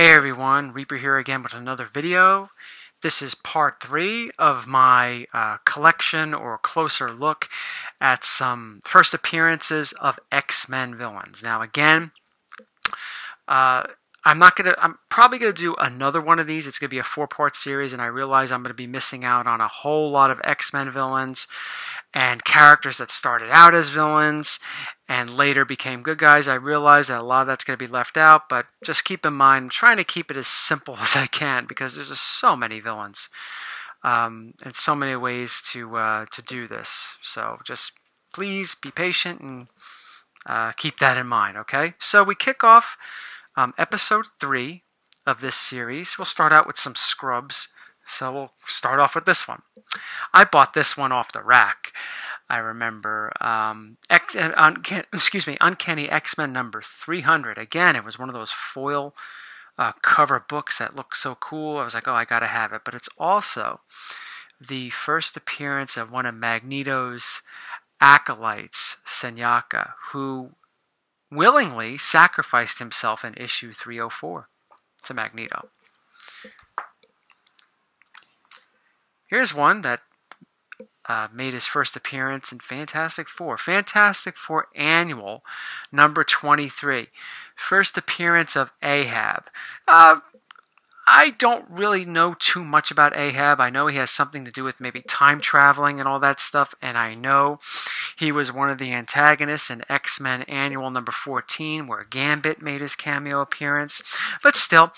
Hey everyone, Reaper here again with another video. This is part 3 of my collection or closer look at some first appearances of X-Men villains. Now again, I'm probably gonna do another one of these. It's gonna be a 4-part series, and I realize I'm gonna be missing out on a whole lot of X-Men villains and characters that started out as villains and later became good guys. I realize that a lot of that's going to be left out, but just keep in mind, I'm trying to keep it as simple as I can because there's just so many villains and so many ways to do this. So just please be patient and keep that in mind, okay? So we kick off episode 3 of this series. We'll start out with some scrubs. So we'll start off with this one. I bought this one off the rack. I remember Uncanny X-Men number 300. Again, it was one of those foil cover books that looked so cool. I was like, oh, I gotta have it. But it's also the first appearance of one of Magneto's acolytes, Senyaka, who willingly sacrificed himself in issue 304 to Magneto. Here's one that made his first appearance in Fantastic Four. Fantastic Four Annual, number 23. First appearance of Ahab. I don't really know too much about Ahab. I know he has something to do with maybe time traveling and all that stuff, and I know he was one of the antagonists in X-Men Annual number 14, where Gambit made his cameo appearance. But still,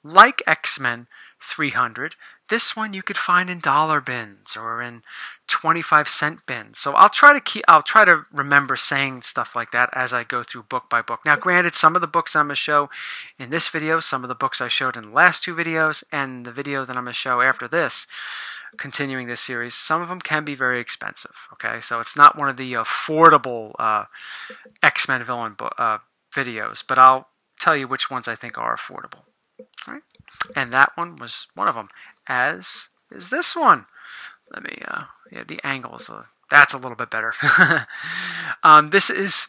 like X-Men 300, this one you could find in dollar bins or in 25-cent bins. So I'll try to remember saying stuff like that as I go through book by book. Now, granted, some of the books I'm going to show in this video, some of the books I showed in the last 2 videos, and the video that I'm going to show after this, continuing this series, some of them can be very expensive. Okay, so it's not one of the affordable X-Men villain videos, but I'll tell you which ones I think are affordable. All right, and that one was one of them. As is this one. Let me, yeah, the angles, that's a little bit better. This is,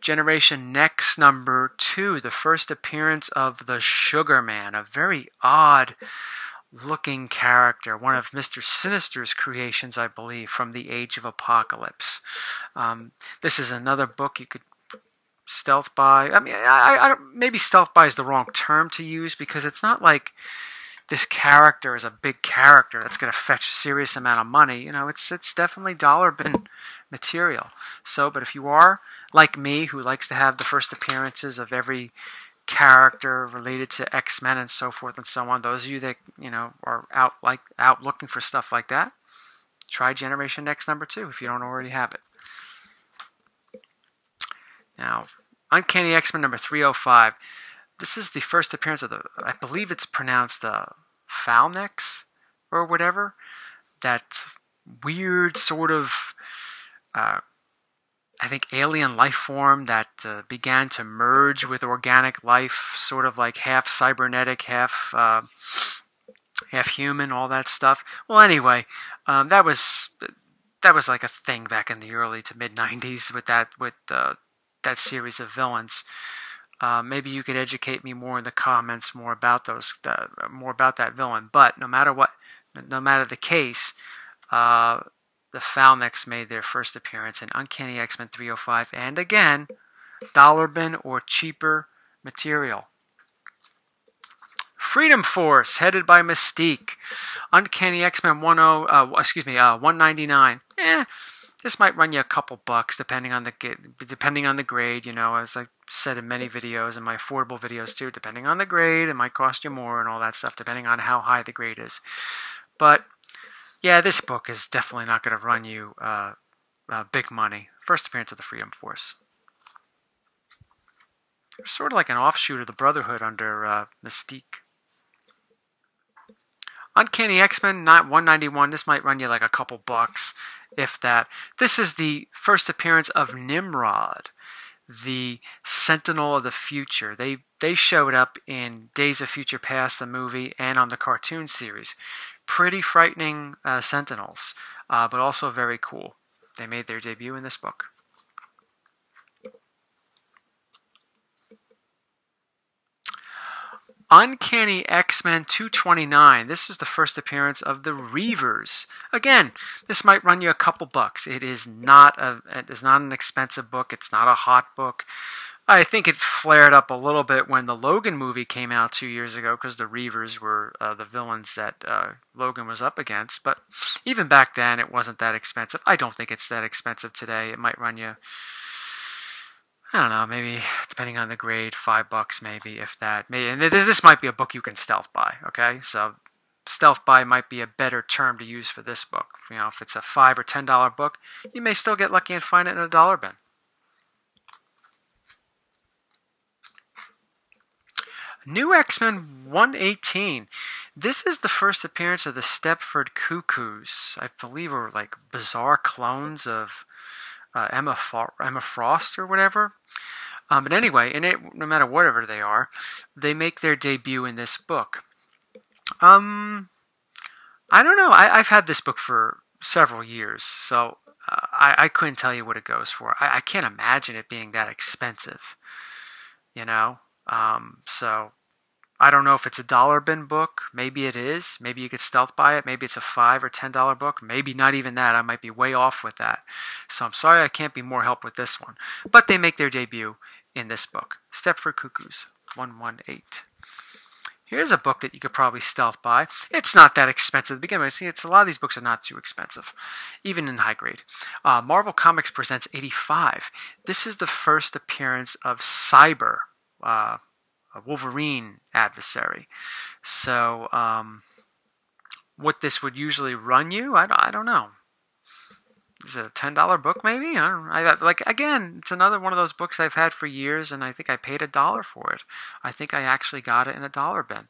Generation Next number 2, the first appearance of the Sugar Man, a very odd looking character, one of Mr. Sinister's creations, I believe, from the Age of Apocalypse. This is another book you could stealth buy. I mean, maybe stealth buy is the wrong term to use because it's not like this character is a big character that's going to fetch a serious amount of money. You know, it's definitely dollar bin material. So, but if you are like me, who likes to have the first appearances of every character related to X-Men and so forth and so on, those of you that, you know, are out looking for stuff like that, try Generation Next number 2 if you don't already have it. Now, Uncanny X-Men number 305. This is the first appearance of I believe it's pronounced Phalnex or whatever. That weird sort of, I think, alien life form that began to merge with organic life, sort of like half cybernetic, half human, all that stuff. Well, anyway, that was like a thing back in the early to mid 90s with that series of villains. Maybe you could educate me more in the comments more about that villain. But no matter the case, the Phalnex made their first appearance in Uncanny X-Men 305, and again, dollar bin or cheaper material. Freedom Force, headed by Mystique. Uncanny X-Men 199. This might run you a couple bucks depending on the grade. You know, as I said in many videos, and my affordable videos too, depending on the grade, it might cost you more and all that stuff, depending on how high the grade is. But yeah, this book is definitely not going to run you big money. First appearance of the Freedom Force. They're sort of like an offshoot of the Brotherhood under Mystique. Uncanny X-Men 191. This might run you like a couple bucks, if that. This is the first appearance of Nimrod, the Sentinel of the Future. They showed up in Days of Future Past, the movie, and on the cartoon series. Pretty frightening Sentinels, but also very cool. They made their debut in this book. Uncanny X-Men 229. This is the first appearance of the Reavers. Again, this might run you a couple bucks. It is not an expensive book. It's not a hot book. I think it flared up a little bit when the Logan movie came out 2 years ago because the Reavers were the villains that Logan was up against. But even back then, it wasn't that expensive. I don't think it's that expensive today. It might run you, I don't know, maybe depending on the grade, $5 maybe, if that. Maybe, and this might be a book you can stealth buy. Okay, so stealth buy might be a better term to use for this book. You know, if it's a $5 or $10 book, you may still get lucky and find it in a dollar bin. New X-Men 118. This is the first appearance of the Stepford Cuckoos. I believe are like bizarre clones of Emma Frost or whatever. But anyway, no matter whatever they are, they make their debut in this book. I don't know. I've had this book for several years, so I couldn't tell you what it goes for. I can't imagine it being that expensive, you know? So I don't know if it's a dollar bin book. Maybe it is. Maybe you could stealth buy it. Maybe it's a $5 or $10 book. Maybe not even that. I might be way off with that. So I'm sorry I can't be more help with this one. But they make their debut in this book. Stepford Cuckoos 118. Here's a book that you could probably stealth buy. It's not that expensive to begin with. See, a lot of these books are not too expensive, even in high grade. Marvel Comics presents 85. This is the first appearance of Cyber, a Wolverine adversary. So, what this would usually run you, I don't know. Is it a $10 book maybe? I don't know. Again, it's another one of those books I've had for years, and I think I paid $1 for it. I think I actually got it in a dollar bin.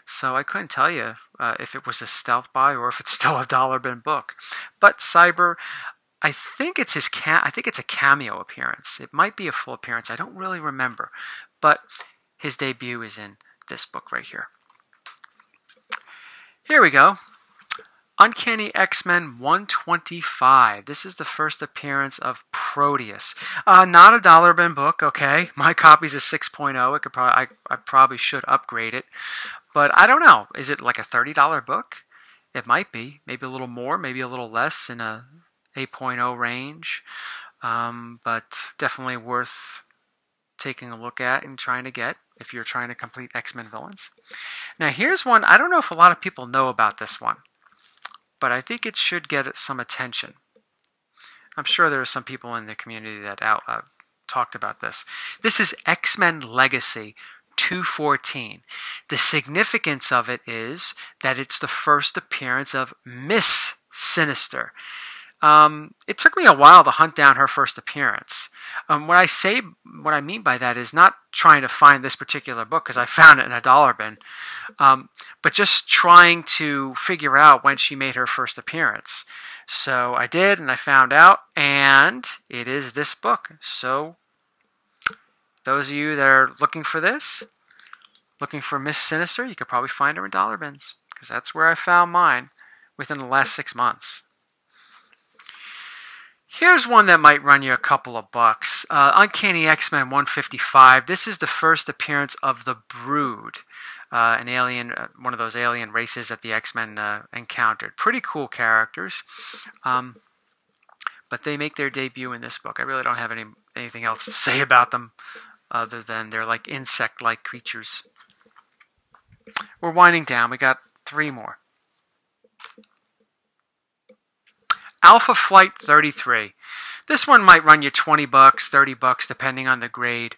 So I couldn't tell you if it was a stealth buy or if it's still a dollar bin book. But Cyber, I think it's I think it's a cameo appearance. It might be a full appearance. I don't really remember. But his debut is in this book right here. Here we go. Uncanny X-Men 125. This is the first appearance of Proteus. Not a dollar bin book, okay? My copy's a 6.0. I probably should upgrade it. But I don't know. Is it like a $30 book? It might be. Maybe a little more, maybe a little less in a 8.0 range. But definitely worth taking a look at and trying to get if you're trying to complete X-Men villains. Now here's one. I don't know if a lot of people know about this one, but I think it should get some attention. I'm sure there are some people in the community that talked about this. This is X-Men Legacy 214. The significance of it is that it's the first appearance of Miss Sinister. It took me a while to hunt down her first appearance. What I mean by that is not trying to find this particular book because I found it in a dollar bin, but just trying to figure out when she made her first appearance. So I did, and I found out, and it is this book. So those of you that are looking for this, looking for Miss Sinister, you could probably find her in dollar bins because that's where I found mine within the last 6 months. Here's one that might run you a couple of bucks. Uncanny X-Men 155. This is the first appearance of the Brood, an alien, one of those alien races that the X-Men encountered. Pretty cool characters, but they make their debut in this book. I really don't have anything else to say about them other than they're like insect-like creatures. We're winding down. We got 3 more. Alpha Flight 33. This one might run you $20, $30, depending on the grade.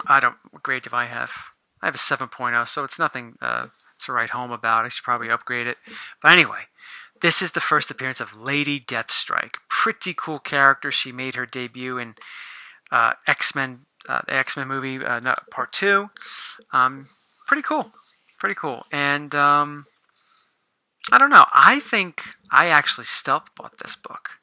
What grade do I have? I have a 7.0, so it's nothing to write home about. I should probably upgrade it. But anyway, this is the first appearance of Lady Deathstrike. Pretty cool character. She made her debut in X-Men, the X-Men movie, Part 2. Pretty cool. Pretty cool. And I don't know. I think I actually stealth bought this book.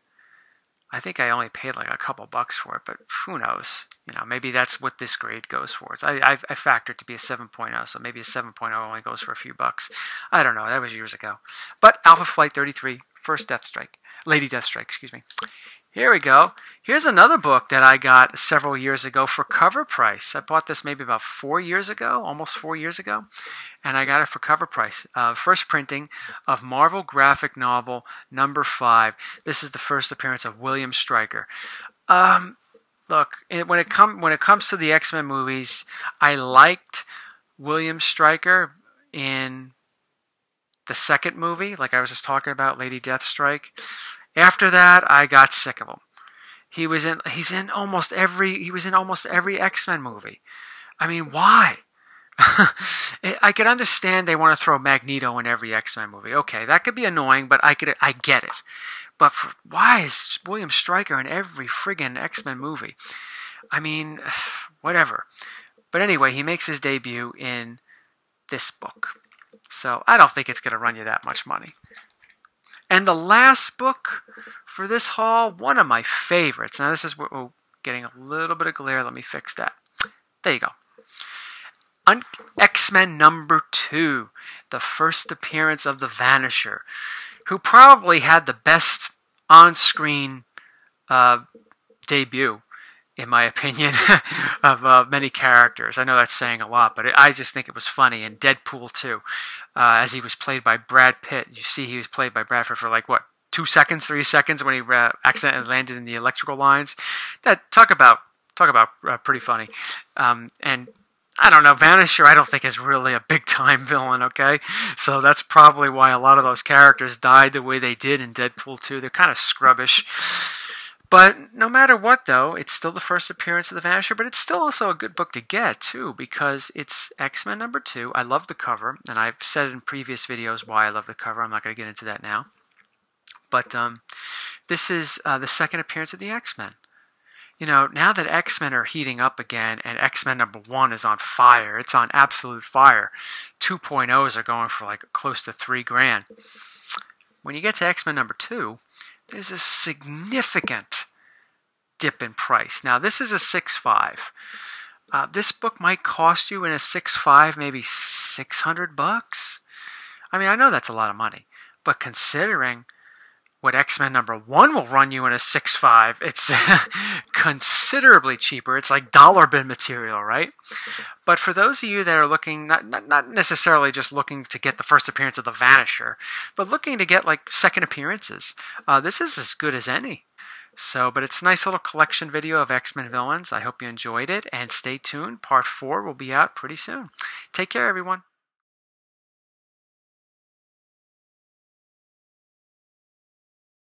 I think I only paid like a couple bucks for it, but who knows? You know, maybe that's what this grade goes for. I factored to be a 7.0, so maybe a 7.0 only goes for a few bucks. I don't know. That was years ago. But Alpha Flight 33, first Deathstrike. Lady Deathstrike, excuse me. Here we go. Here's another book that I got several years ago for cover price. I bought this maybe about 4 years ago, almost 4 years ago, and I got it for cover price. First printing of Marvel graphic novel number 5. This is the first appearance of William Stryker. Look, when it comes to the X-Men movies, I liked William Stryker in the second movie, like I was just talking about, Lady Deathstrike. After that, I got sick of him. He was in almost every X-Men movie. I mean, why? I could understand they want to throw Magneto in every X-Men movie. Okay, that could be annoying, but I get it. But why is William Stryker in every friggin' X-Men movie? I mean, whatever. But anyway, he makes his debut in this book. So I don't think it's going to run you that much money. And the last book for this haul, one of my favorites. Now this is getting a little bit of glare. Let me fix that. There you go. X-Men number 2, the first appearance of the Vanisher, who probably had the best on-screen debut, in my opinion, of many characters. I know that's saying a lot, but I just think it was funny. And Deadpool 2, as he was played by Brad Pitt. You see he was played by Brad Pitt for like, what, 2 seconds, 3 seconds when he accidentally landed in the electrical lines. That talk about pretty funny. And I don't know, Vanisher I don't think is really a big-time villain, okay? So that's probably why a lot of those characters died the way they did in Deadpool 2. They're kind of scrubbish. But no matter what, though, it's still the first appearance of the Vanisher, but it's still also a good book to get, too, because it's X-Men number 2. I love the cover, and I've said in previous videos why I love the cover. I'm not going to get into that now. But this is the second appearance of the X-Men. You know, now that X-Men are heating up again, and X-Men number 1 is on fire, it's on absolute fire. 2.0s are going for like close to $3,000. When you get to X-Men number 2, there's a significant dip in price. Now, this is a 6.5. This book might cost you in a 6.5 maybe $600. I mean, I know that's a lot of money, but considering what X-Men number 1 will run you in a 6.5, it's considerably cheaper. It's like dollar bin material, right? But for those of you that are looking, not necessarily just looking to get the first appearance of the Vanisher, but looking to get like second appearances, this is as good as any. So, but it's a nice little collection video of X-Men villains. I hope you enjoyed it, and stay tuned. Part 4 will be out pretty soon. Take care, everyone.